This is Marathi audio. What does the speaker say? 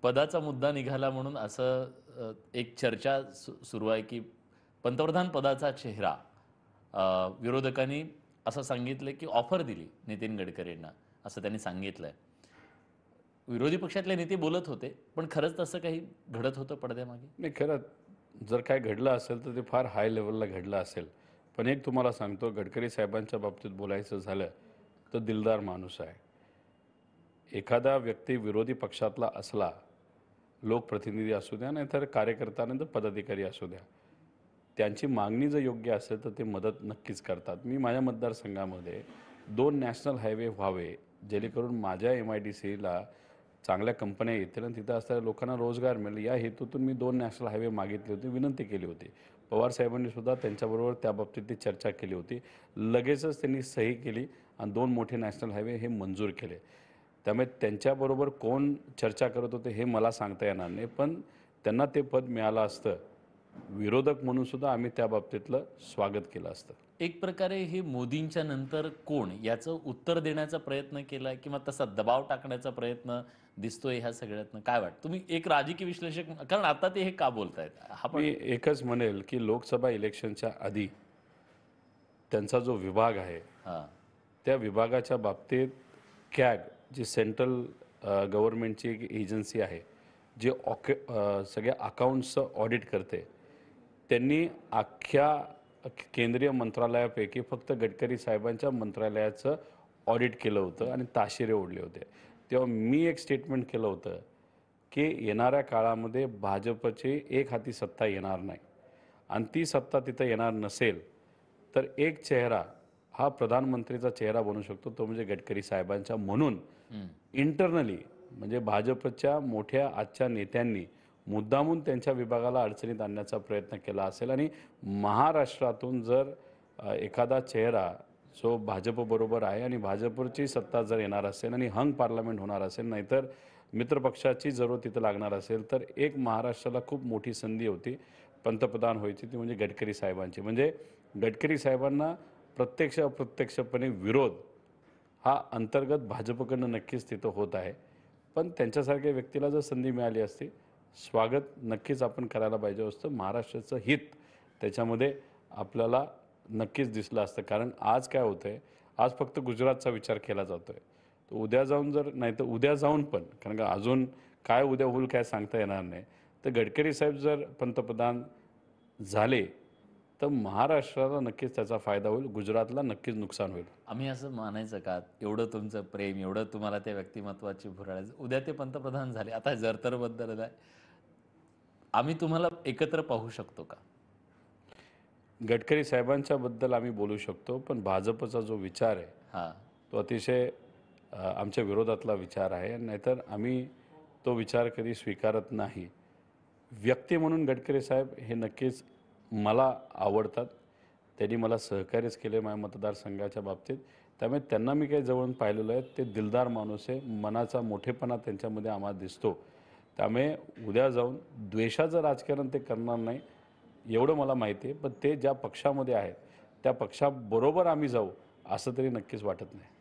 पदाचा मुद्दा निघाला म्हणून असं एक चर्चा सुरू आहे की पंतप्रधान पदाचा चेहरा विरोधकांनी असं सांगितलं की ऑफर दिली नितीन गडकरींना असं त्यांनी सांगितलंय. विरोधी पक्षातले नेते बोलत होते, पण खरंच तसं काही घडत होतं पडद्यामागे? नाही, खरं जर काय घडलं असेल तर ते फार हाय लेवलला घडलं असेल. पण एक तुम्हाला सांगतो, गडकरी साहेबांच्या बाबतीत बोलायचं झालं तर दिलदार माणूस आहे. एखादा व्यक्ती विरोधी पक्षातला असला, लोकप्रतिनिधी असू द्या नाहीतर कार्यकर्ता नंतर पदाधिकारी असू द्या, त्यांची मागणी जर योग्य असेल तर ते मदत नक्कीच करतात. मी माझ्या मतदारसंघामध्ये 2 नॅशनल हायवे व्हावे, जेणेकरून माझ्या MIDCला चांगल्या कंपन्या येतील आणि तिथं असणाऱ्या लोकांना रोजगार मिळेल, या हेतूतून मी 2 नॅशनल हायवे मागितले होते, विनंती केली होती. पवार साहेबांनी सुद्धा त्यांच्याबरोबर त्या बाबतीत चर्चा केली होती. लगेचच त्यांनी सही केली आणि 2 मोठे नॅशनल हायवे हे मंजूर केले. त्यामुळे त्यांच्याबरोबर कोण चर्चा करत होते हे मला सांगता येणार नाही, पण त्यांना ते पद मिळालं असतं. विरोधक म्हणून सुद्धा आम्ही त्या बाबतीतलं स्वागत केलं असतं. एक प्रकारे हे मोदींच्या नंतर कोण याचं उत्तर देण्याचा प्रयत्न केलाय किंवा तसा दबाव टाकण्याचा प्रयत्न दिसतोय ह्या सगळ्यातनं काय वाटतं? तुम्ही एक राजकीय विश्लेषक, कारण आता ते हे का बोलतायत हा पण. मी एकच म्हणेल की लोकसभा इलेक्शनच्या आधी त्यांचा जो विभाग आहे, हां. त्या विभागाच्या बाबतीत कॅग जी सेंट्रल गव्हर्नमेंटची एक एजन्सी आहे, जी सगळ्या अकाउंट्सचं ऑडिट करते, त्यांनी अख्ख्या केंद्रीय मंत्रालयापैकी फक्त गडकरी साहेबांच्या मंत्रालयाचं ऑडिट केलं होतं आणि ताशेरे ओढले होते. तेव्हा मी एक स्टेटमेंट केलं होतं की येणाऱ्या काळामध्ये भाजपची एक हाती सत्ता येणार नाही आणि ती सत्ता तिथं येणार नसेल तर एक चेहरा हा प्रधानमंत्रीचा चेहरा बनू शकतो, तो म्हणजे गडकरी साहेबांचा. म्हणून इंटरनली म्हणजे भाजपच्या मोठ्या आजच्या नेत्यांनी मुद्दामून त्यांच्या विभागाला अडचणीत आणण्याचा प्रयत्न केला असेल आणि महाराष्ट्रातून जर एखादा चेहरा जो भाजपबरोबर आहे आणि भाजपची सत्ता जर येणार असेल आणि हंग पार्लमेंट होणार असेल, नाहीतर मित्रपक्षाची जरूर तिथं लागणार असेल, तर एक महाराष्ट्राला खूप मोठी संधी होती पंतप्रधान व्हायची, ती म्हणजे गडकरी साहेबांची. म्हणजे गडकरी साहेबांना प्रत्यक्ष अप्रत्यक्षपणे विरोध हा अंतर्गत भाजपकडनं नक्कीच तिथं होत आहे. पण त्यांच्यासारख्या व्यक्तीला जर संधी मिळाली असती, स्वागत नक्कीच आपण करायला पाहिजे असतं. महाराष्ट्राचं हित त्याच्यामध्ये आपल्याला नक्कीच दिसलं असतं. कारण आज काय होतं आहे, आज फक्त गुजरातचा विचार केला जातो आहे. तर उद्या जाऊन जर नाही तर उद्या जाऊन पण, कारण का अजून काय उद्या होईल काय सांगता येणार नाही. तर गडकरी साहेब जर पंतप्रधान झाले तर महाराष्ट्राला नक्कीच त्याचा फायदा होईल, गुजरातला नक्कीच नुकसान होईल. आम्ही असं मानायचं का, एवढं तुमचं प्रेम, एवढं तुम्हाला त्या व्यक्तिमत्वाची भुरळ आहे, उद्या ते पंतप्रधान झाले, आता जर बद्दल आहे, आम्ही तुम्हाला एकत्र पाहू शकतो का? गडकरी साहेबांच्याबद्दल आम्ही बोलू शकतो, पण भाजपचा जो विचार आहे हां. तो अतिशय आमच्या विरोधातला विचार आहे. नाहीतर आम्ही तो विचार कधी स्वीकारत नाही. व्यक्ती म्हणून गडकरी साहेब हे नक्कीच मला आवडतात. त्यांनी मला सहकार्यच केले माझ्या मतदारसंघाच्या बाबतीत. त्यामुळे त्यांना मी काही जवळून पाहिलेलं आहे. ते दिलदार माणूस आहे. मनाचा मोठेपणा त्यांच्यामध्ये आम्हाला दिसतो. त्यामुळे उद्या जाऊन द्वेषाचं राजकारण ते करणार नाही, एवढं मला माहिती आहे. पण ते ज्या पक्षामध्ये आहेत, त्या पक्षाबरोबर आम्ही जाऊ असं तरी नक्कीच वाटत नाही.